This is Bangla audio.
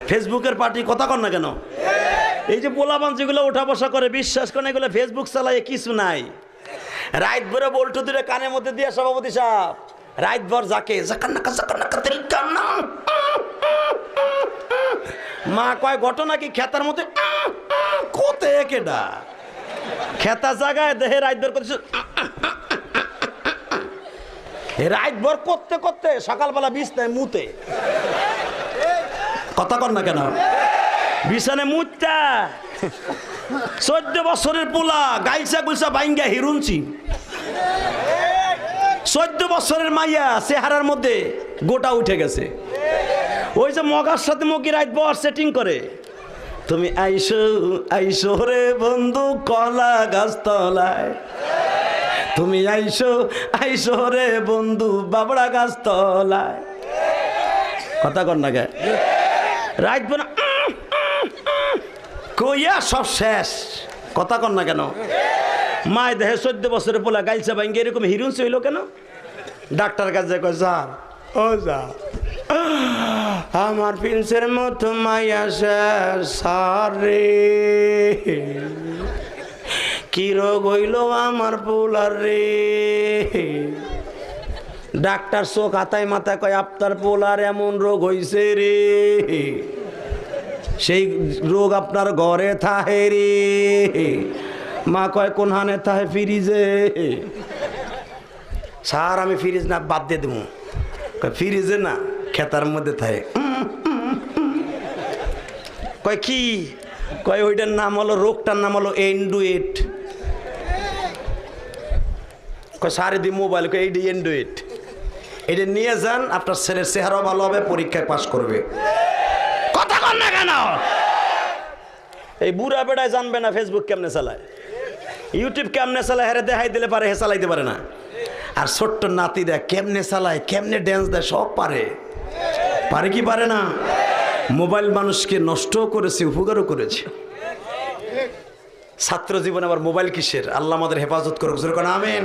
ফেসবুকের পার্টি, কথা কন না কেন? এই যে পোলাপান যেগুলো ওঠা বসা করে, বিশ্বাস করেন এগুলো ফেসবুক চালায় কিছু নাই। রাত ভরে বল্টু দূরে কানের মধ্যে দিয়ে সভাপতি সাহেব রাত ভর যাকে মা কয় ঘটনা কি খেতার মধ্যে কোতে কেডা খেতা জায়গায় দেহে রাত ভর করছে, রাত ভর করতে করতে সকালবেলা বিছনায় মুতে, কথা কন না কেন? বিছানে মুতটা 14 বছরের পোলা গাইসা গুইসা বাইঙ্গা হিরুনছি, 14 বছরের মাইয়া চেহারার মধ্যে গোটা উঠে গেছে। ওই যে মগার সাথে মগি রাত বর সেটিং করে, তুমি আইসো আইসো রে বন্ধু কলা গাছ তলায়, তুমি আইসো আইসো রে বন্ধু বাবড়া গাছ তলায়, কথা কন না গে? রাত বনা কইয়া সব শেষ, কথা কন না কেন? মায় দেহে 14 বছরের পোলা গাইলসা ভাঙ্গে এরকম হিরুনসি হইল কেন? ডাক্তার কাছে কয় যা ও যা, আমার প্রিন্সের মতো মাইয়া শেষ সারে, কি রোগ হইল আমার পোলার রে। ডাক্তার চোখ হাতায় মাথায় কয় আপনার পোলার এমন রোগ হইছে রে, সেই রোগ আপনার ঘরে থাহে রে। মা কয় কোন হানে থাহে? ফ্রিজে। স্যার আমি ফ্রিজ না বাদ দিয়ে দেবো, ফ্রিজে না খেতার মধ্যে থাকে। কয় কি? কয় ওইটার নাম হলো, রোগটার নাম হলো এন্ডুয়েট। কয় সারে দি মোবাইল, কয় এইটি এন্ডুয়েট, এটা নিয়ে যান, আপনার ছেলের চেহারাও ভালো হবে, পরীক্ষায় পাস করবে, কথা কন না কেন? এই বুড়া বেড়ায় জানবে না ফেসবুক কেমনে চালায়, ইউটিউব কেমনে চালায়, হেরে দেখাই দিলে পারে, হে চালাইতে পারে না। আর ছোট্ট নাতি দেয় কেমনে চালায়, কেমনে ড্যান্স দেয়, সব পারে। পারে কি পারে না? মোবাইল মানুষকে নষ্টও করেছে, উপকারও করেছে। ছাত্র জীবনে আবার মোবাইল কিসের? আল্লাহ আমাদের হেফাজত করুক, আমিন।